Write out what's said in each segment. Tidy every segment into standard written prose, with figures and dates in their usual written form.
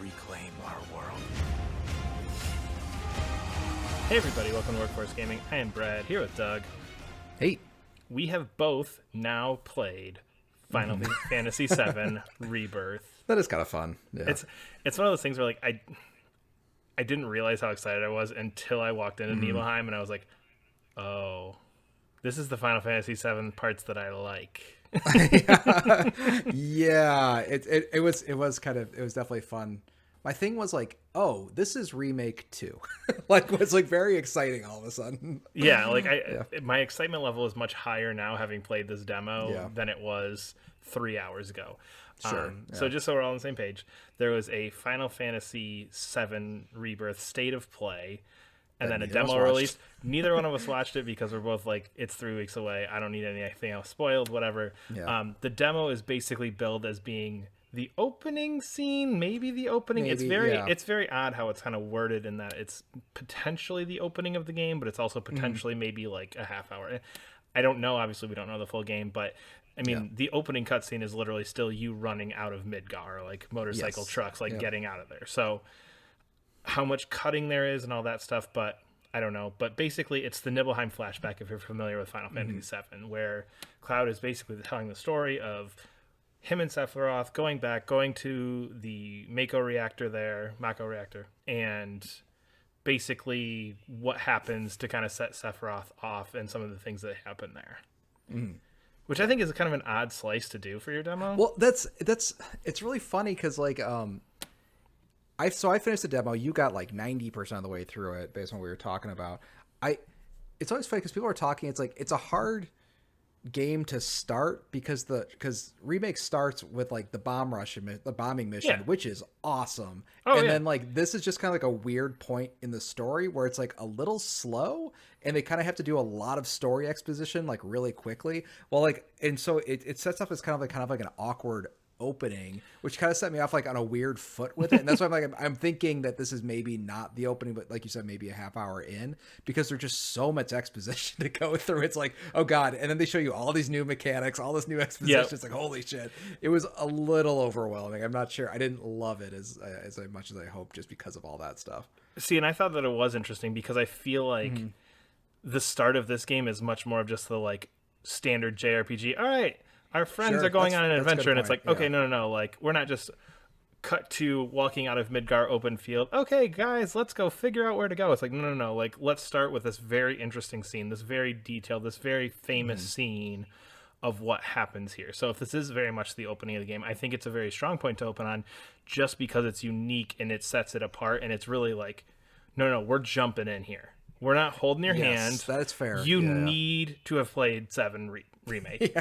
reclaim our world. Hey everybody, welcome to Workforce Gaming. I am Brad, here with Doug. Hey. We have both now played Final Fantasy VII Rebirth. That is kind of fun. Yeah. It's one of those things where like I didn't realize how excited I was until I walked into Nibelheim and I was like, oh, this is the Final Fantasy VII parts that I like. Yeah, it was definitely fun. My thing was like, oh, this is Remake 2. Like, it's like very exciting all of a sudden. Yeah, like my excitement level is much higher now having played this demo than it was 3 hours ago. Sure. So just so we're all on the same page, there was a Final Fantasy VII Rebirth State of Play, and then a demo released. Neither one of us watched it because we're both like, it's 3 weeks away. I don't need anything else spoiled, whatever. Yeah. The demo is basically billed as being the opening scene, maybe the opening. It's very odd how it's kind of worded in that it's potentially the opening of the game, but it's also potentially maybe like a half hour. I don't know. Obviously, we don't know the full game, but I mean, the opening cutscene is literally still you running out of Midgar, like motorcycle trucks, like getting out of there. So how much cutting there is and all that stuff, but I don't know. But basically, it's the Nibelheim flashback, if you're familiar with Final Fantasy VII, where Cloud is basically telling the story of him and Sephi-ROCKS going to the Mako reactor, and basically what happens to kind of set Sephi-ROCKS off and some of the things that happen there. Which I think is kind of an odd slice to do for your demo. Well, it's really funny because like I finished the demo. You got like 90% of the way through it based on what we were talking about. It's always funny because people are talking. It's like it's a hard game to start because Remake starts with like the bombing mission, which is awesome. Then like this is just kind of like a weird point in the story where it's like a little slow and they kind of have to do a lot of story exposition like really quickly. Well, like, and so it sets up as kind of like an awkward opening, which kind of set me off like on a weird foot with it. And that's why I'm thinking that this is maybe not the opening, but like you said, maybe a half hour in, because there's just so much exposition to go through. It's like, oh God. And then they show you all these new mechanics, all this new exposition. It's like, holy shit. It was a little overwhelming. I'm not sure. I didn't love it as much as I hoped just because of all that stuff. See, and I thought that it was interesting because I feel like the start of this game is much more of just the like standard JRPG. All right, our friends are going on an adventure, and it's like, okay, no. Like, we're not just cut to walking out of Midgar open field. Okay, guys, let's go figure out where to go. It's like, no. Like, let's start with this very interesting scene, this very detailed, this very famous scene of what happens here. So if this is very much the opening of the game, I think it's a very strong point to open on just because it's unique and it sets it apart. And it's really like, no, we're jumping in here. We're not holding your hand. That's fair. You need to have played 7 Remake.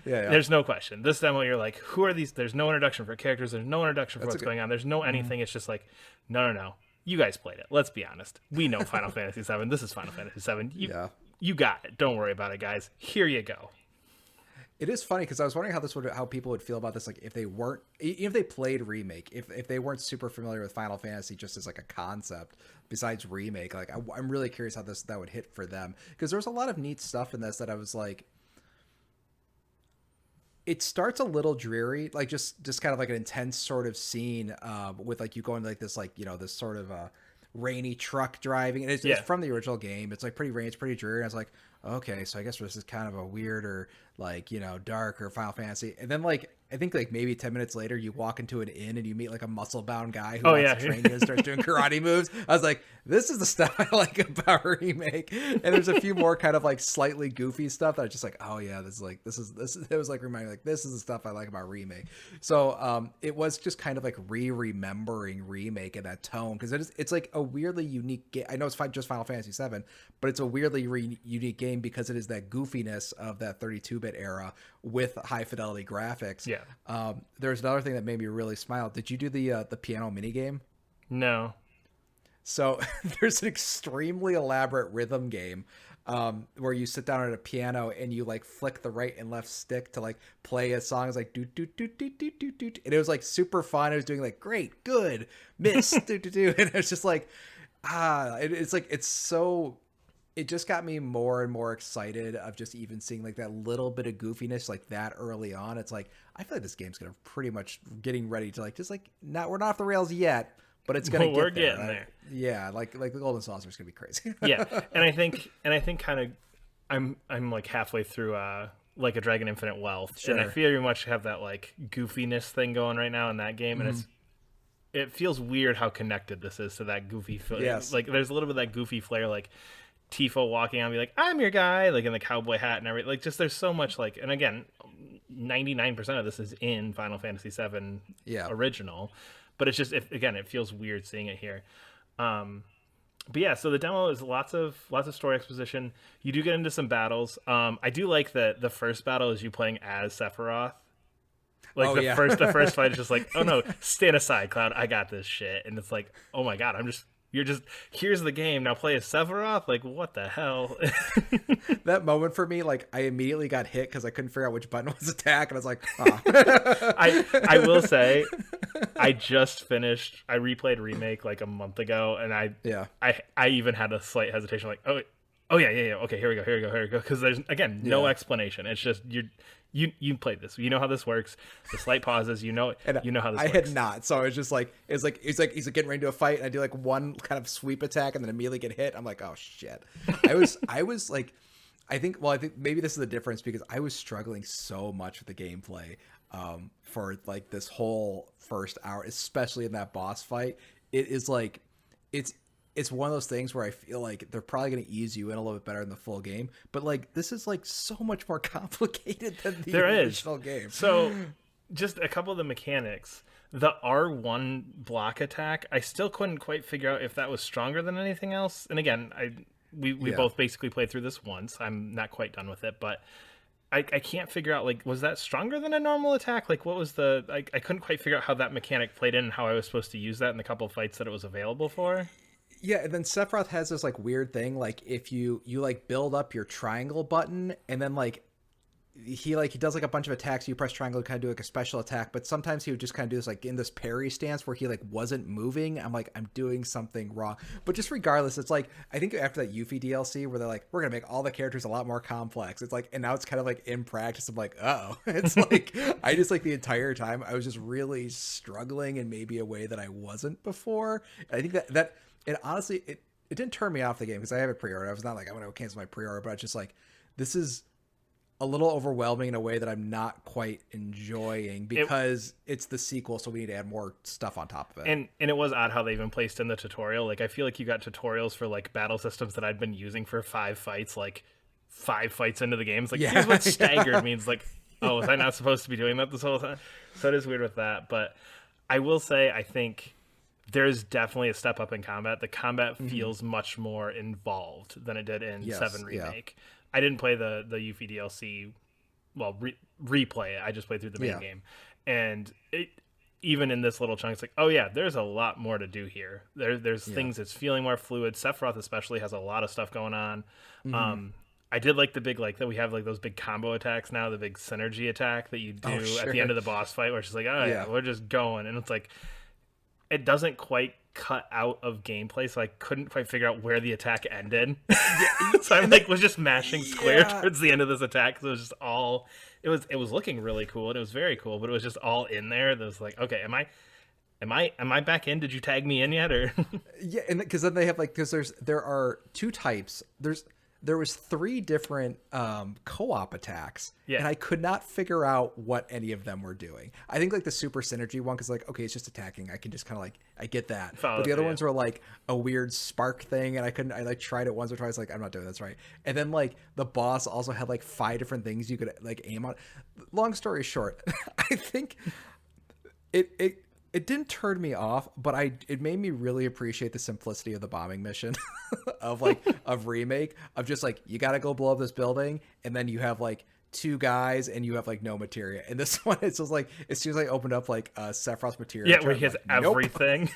There's no question. This demo, you're like, who are these? There's no introduction for characters. There's no introduction for what's going on. There's no anything. It's just like, no. You guys played it. Let's be honest. We know Final Fantasy VII. This is Final Fantasy VII. You got it. Don't worry about it, guys. Here you go. It is funny because I was wondering how people would feel about this, like if they weren't, even if they played Remake, if they weren't super familiar with Final Fantasy just as like a concept besides Remake. Like I'm really curious how that would hit for them, because there was a lot of neat stuff in this that I was like, it starts a little dreary, like just kind of like an intense sort of scene with like you going like this, like, you know, this sort of rainy truck driving, and it's from the original game. It's like pretty rainy, it's pretty dreary. And I was like, okay, so I guess this is kind of a weirder, like, you know, darker Final Fantasy. And then like I think like maybe 10 minutes later you walk into an inn and you meet like a muscle bound guy who wants to train you and starts doing karate moves. I was like, this is the stuff I like about Remake. And there's a few more kind of like slightly goofy stuff that I was just like, oh yeah, this is it was like reminding like this is the stuff I like about Remake. So it was just kind of like remembering Remake in that tone, because it's like a weirdly unique game. I know it's just Final Fantasy VII, but it's a weirdly unique game because it is that goofiness of that 32-bit era with high fidelity graphics. There's another thing that made me really smile. Did you do the piano mini game? No. So there's an extremely elaborate rhythm game where you sit down at a piano and you like flick the right and left stick to like play a song. It's like do do do do do do do, and it was like super fun. I was doing like great, good, miss, do do do, and it's just like it's like it's so it just got me more and more excited of just even seeing like that little bit of goofiness like that early on. It's like, I feel like this game's gonna pretty much getting ready to like, just like, not, we're not off the rails yet, but it's gonna we're get there. getting there. Yeah, like the Golden Saucer is gonna be crazy. Yeah, and I think kind of I'm like halfway through like a Dragon Infinite Wealth, Sure. and I very much have that like goofiness thing going right now in that game, and it feels weird how connected this is to that goofy feel. Yes. Like there's a little bit of that goofy flair, like Tifa walking on, be like, I'm your guy, like in the cowboy hat and everything. Like just there's so much like, and again, 99% of this is in Final Fantasy VII original, but it's just it feels weird seeing it here. But yeah, so the demo is lots of story exposition. You do get into some battles. I do like that the first battle is you playing as Sephiroth. Like the first fight is just like, oh no, stand aside, Cloud, I got this shit. And it's like, oh my god, here's the game, now play as Sephiroth? Like, what the hell? That moment for me, like, I immediately got hit because I couldn't figure out which button was attack, and I was like, oh. I will say, I replayed Remake like a month ago, and I even had a slight hesitation, like, oh yeah, okay, here we go, because there's, again, no explanation. It's just, you played this, you know how this works. The slight pauses, you know how this works. I had not, so it's just like he's getting ready to a fight, and I do like one kind of sweep attack, and then immediately get hit. I'm like, oh shit. I was like, I think maybe this is the difference, because I was struggling so much with the gameplay for like this whole first hour, especially in that boss fight. It is like it's one of those things where I feel like they're probably going to ease you in a little bit better in the full game. But like, this is like so much more complicated than the original game. So just a couple of the mechanics. The R1 block attack, I still couldn't quite figure out if that was stronger than anything else. And again, we both basically played through this once. I'm not quite done with it, but I can't figure out, like, was that stronger than a normal attack? Like, what was I couldn't quite figure out how that mechanic played in and how I was supposed to use that in the couple of fights that it was available for. Yeah, and then Sephiroth has this like weird thing, like if you like build up your triangle button, and then like he does like a bunch of attacks, you press triangle to kind of do like a special attack, but sometimes he would just kind of do this like in this parry stance where he like wasn't moving. I'm like, I'm doing something wrong. But just regardless, it's like, I think after that Yuffie DLC where they're like, we're gonna make all the characters a lot more complex, it's like, and now it's kind of like in practice, I'm like, oh. It's like, I just like the entire time I was just really struggling in maybe a way that I wasn't before. And I think that it honestly, it didn't turn me off the game because I have a pre-order. I was not like, I'm going to cancel my pre-order, but it's just like, this is a little overwhelming in a way that I'm not quite enjoying, because it's the sequel, so we need to add more stuff on top of it. And it was odd how they even placed in the tutorial. Like, I feel like you got tutorials for like battle systems that I'd been using for 5 fights, like 5 fights into the game. It's like, here's what staggered means. Like, oh, was I not supposed to be doing that this whole time? So it is weird with that. But I will say, I think there's definitely a step up in combat. The combat feels much more involved than it did in 7 Remake. I didn't play the Yuffie DLC, well, replay it. I just played through the main game. And even in this little chunk, it's like, oh yeah, there's a lot more to do here. There's things that's feeling more fluid. Sephiroth especially has a lot of stuff going on. I did like the big, like, that we have like those big combo attacks now, the big synergy attack that you do at the end of the boss fight, where it's just like, oh yeah, we're just going. And it's like, it doesn't quite cut out of gameplay, so I couldn't quite figure out where the attack ended. So I was just mashing square towards the end of this attack. So it was just all, it was looking really cool, and it was very cool, but it was just all in there. That was like, okay, am I back in? Did you tag me in yet? Or yeah, and because then they have like, because there are 2 types. There was 3 different co-op attacks, and I could not figure out what any of them were doing. I think like the super synergy one, because like, okay, it's just attacking, I can just kind of like, I get that. But the other ones were like a weird spark thing, and I like tried it once or twice, like, I'm not doing this right. And then like the boss also had like 5 different things you could like aim on. Long story short, I think it didn't turn me off, but it made me really appreciate the simplicity of the bombing mission of Remake, of just like, you got to go blow up this building, and then you have like 2 guys and you have like no materia. And this one, it's just like, as soon as I opened up like Sephiroth's materia, where he has everything.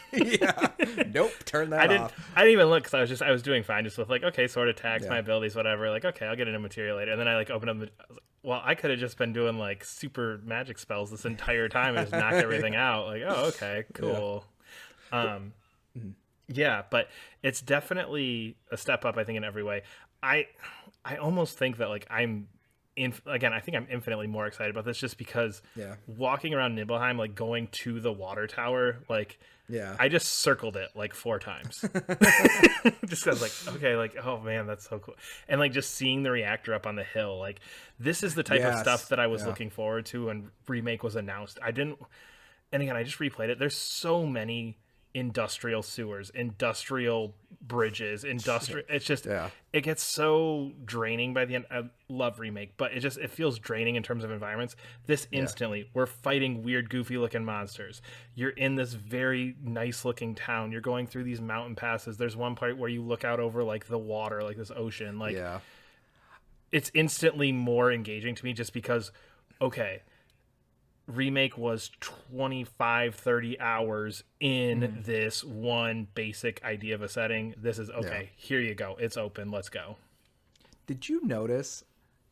Nope, turn that off. I didn't even look, because I was doing fine just with like, okay, sword attacks, my abilities, whatever. Like, okay, I'll get into materia later. And then I like opened up I was like, well, I could have just been doing like super magic spells this entire time and just knocked everything out. Like, oh, okay, cool. Yeah, but it's definitely a step up, I think, in every way. I I almost think that like again, I think I'm infinitely more excited about this just because Yeah. walking around Nibelheim, like going to the water tower, like Yeah. I just circled it like 4 times. Just because, like, okay, like, oh man, that's so cool. And like just seeing the reactor up on the hill, like this is the type of stuff Yes. that I was Yeah. looking forward to when Remake was announced. I didn't, and again, I just replayed it. There's so many industrial sewers, industrial bridges, industrial. It's just, Yeah. it gets so draining by the end. I love Remake, but it feels draining in terms of environments. This Yeah. instantly, we're fighting weird, goofy looking monsters. You're in this very nice looking town. You're going through these mountain passes. There's one part where you look out over like the water, like this ocean. Like Yeah. it's instantly more engaging to me just because, okay, Remake was 25-30 hours in this one basic idea of a setting. This is okay, Yeah. here you go, it's open, let's go. Did you notice,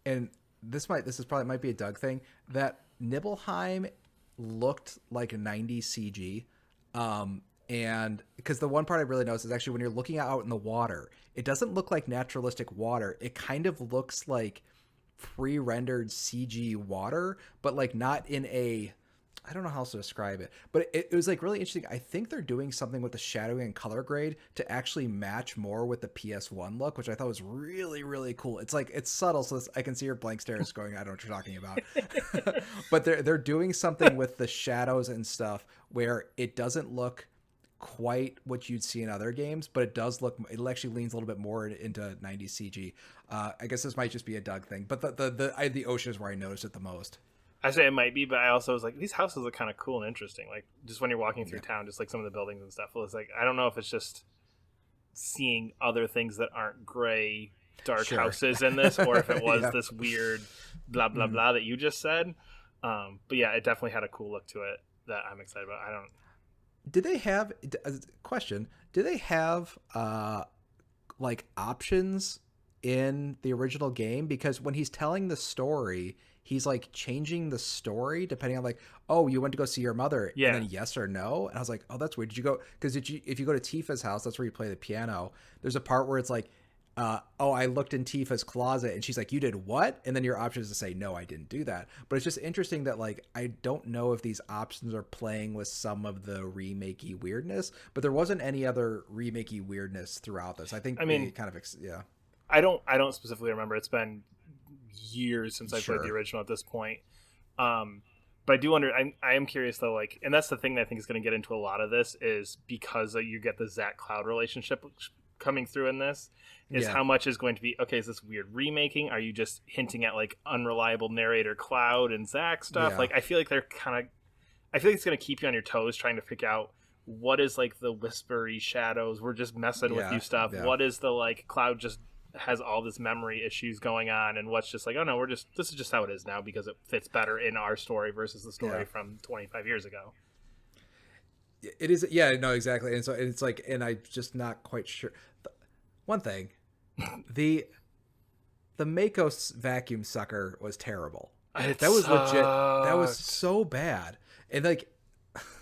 and this is probably might be a Doug thing, that Nibelheim looked like 90s CG? And because the one part I really noticed is actually when you're looking out in the water, it doesn't look like naturalistic water. It kind of looks like pre-rendered CG water, but like not in a, I don't know how else to describe it, but it was like really interesting. I think they're doing something with the shadowing and color grade to actually match more with the PS1 look, which I thought was really, really cool. It's like, it's subtle, so I can see your blank stares going, I don't know what you're talking about. But they're doing something with the shadows and stuff where it doesn't look quite what you'd see in other games, but it actually leans a little bit more into 90s CG. I guess this might just be a Doug thing, but the ocean is where I noticed it the most. I say it might be, but I also was like, these houses are kind of cool and interesting, like just when you're walking through town, just like some of the buildings and stuff. It was like, I don't know if it's just seeing other things that aren't gray dark houses in this, or if it was this weird blah blah blah that you just said. But yeah, it definitely had a cool look to it that I'm excited about. Did they have question? Do they have like options in the original game? Because when he's telling the story, he's like changing the story depending on like, oh, you went to go see your mother, Yeah. and then yes or no. And I was like, oh, that's weird. Did you go? Because if you go to Tifa's house, that's where you play the piano. There's a part where it's like, oh, I looked in Tifa's closet, and she's like, you did what? And then your option is to say, no, I didn't do that. But it's just interesting that like, I don't know if these options are playing with some of the remakey weirdness, but there wasn't any other remakey weirdness throughout this. I think they kind of, yeah. I don't specifically remember. It's been years since I Sure. played the original at this point. But I do I am curious though, like, and that's the thing that I think is going to get into a lot of this is because you get the Zack Cloud relationship coming through in this is how much is going to be, okay, is this weird remaking? Are you just hinting at like unreliable narrator Cloud and Zack stuff? Yeah. Like, I feel like I feel like it's going to keep you on your toes trying to figure out what is like the whispery shadows. We're just messing with you stuff. Yeah. What is the like Cloud just has all this memory issues going on, and what's just like, oh no, this is just how it is now because it fits better in our story versus the story from 25 years ago. It is, yeah, no, exactly. And so it's like, and I'm just not quite sure. One thing, the Mako's vacuum sucker was terrible. That was legit. That was so bad. And like,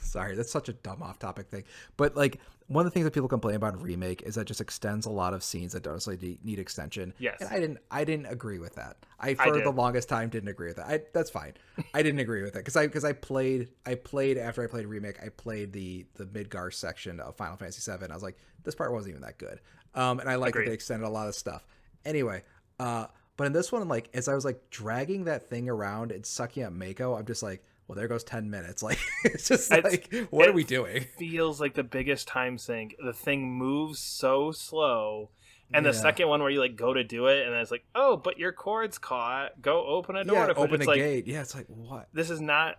sorry, that's such a dumb off-topic thing. But like, one of the things that people complain about in Remake is that it just extends a lot of scenes that don't necessarily need extension. Yes. And I didn't agree with that. For the longest time didn't agree with that. That's fine. I didn't agree with it because I played after I played Remake, I played the Midgar section of Final Fantasy VII. I was like, this part wasn't even that good. And I like that they extended a lot of stuff. Anyway, but in this one, like as I was like dragging that thing around and sucking up Mako, I'm just like, well, there goes 10 minutes. Like, it's just like, what are we doing? Feels like the biggest time sink. The thing moves so slow. And the second one where you like go to do it, and then it's like, oh, but your cord's caught. Go open a door. Yeah, open a like, gate. Yeah, it's like, what? This is not.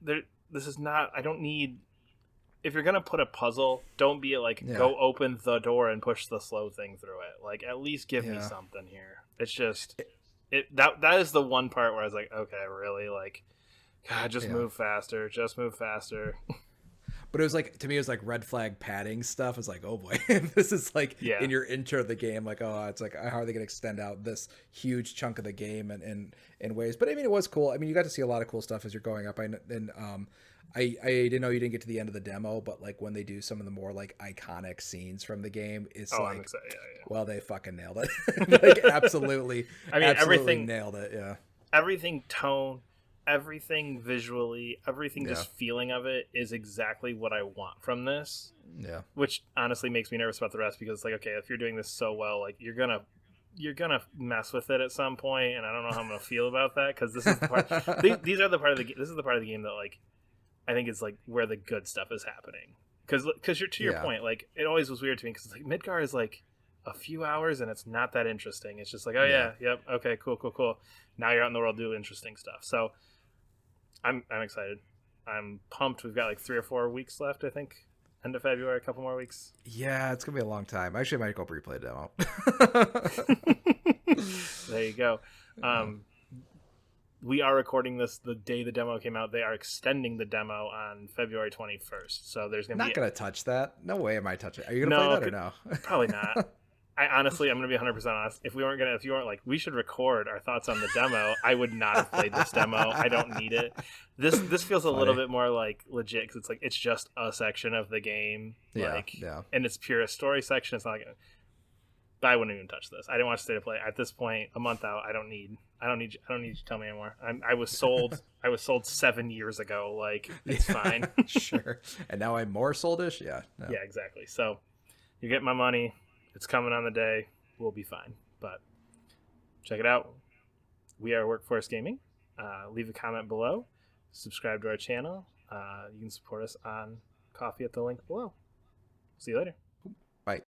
I don't need. If you're gonna put a puzzle, don't be like go open the door and push the slow thing through it. Like, at least give me something here. It's just that is the one part where I was like, okay, really, like, God, just move faster. Just move faster. But it was like, to me, it was like red flag padding stuff. It's like, oh boy, this is like in your intro of the game. Like, oh, it's like, how are they going to extend out this huge chunk of the game in ways? But I mean, it was cool. I mean, you got to see a lot of cool stuff as you're going up. I didn't know you didn't get to the end of the demo, but like when they do some of the more like iconic scenes from the game, it's Oh, I'm like, excited. Yeah, well, they fucking nailed it. Like absolutely, I mean, absolutely nailed it. Yeah, everything tone, everything visually, everything yeah, just feeling of it is exactly what I want from this. yeah, Which honestly makes me nervous about the rest because it's like, okay, if you're doing this so well, like you're gonna mess with it at some point, and I don't know how I'm gonna feel about that because this is the part. These are the part of the this is the part of the game that like I think is like where the good stuff is happening. Because you're to your yeah, point, like it always was weird to me because like Midgar is like a few hours and it's not that interesting. It's just like, oh yeah. yeah, yep, okay, cool. Now you're out in the world doing interesting stuff. So I'm excited. I'm pumped. We've got like 3 or 4 weeks left, I think. End of February, a couple more weeks. Yeah, it's gonna be a long time. Actually, I might go replay demo. There you go. Um, we are recording this the day the demo came out. They are extending the demo on February 21st. So there's going to Not be gonna touch that. No way am I touching it. Are you gonna no, play that or no? probably not. I honestly, I'm going to be 100% honest. If you weren't like, we should record our thoughts on the demo, I would not have played this demo. I don't need it. This feels a little Funny. bit more like legit because it's like it's just a section of the game, Yeah, like, yeah. and it's pure story section. It's not like, I wouldn't even touch this. I didn't want to stay to play at this point. A month out, I don't need you to tell me anymore. I was sold. I was sold 7 years ago. Like it's fine. Sure. And now I'm more soldish. Yeah. No. Yeah, exactly. So you get my money. It's coming on the day. We'll be fine. But check it out. We are Workforce Gaming. Leave a comment below. Subscribe to our channel. You can support us on Coffee at the link below. See you later.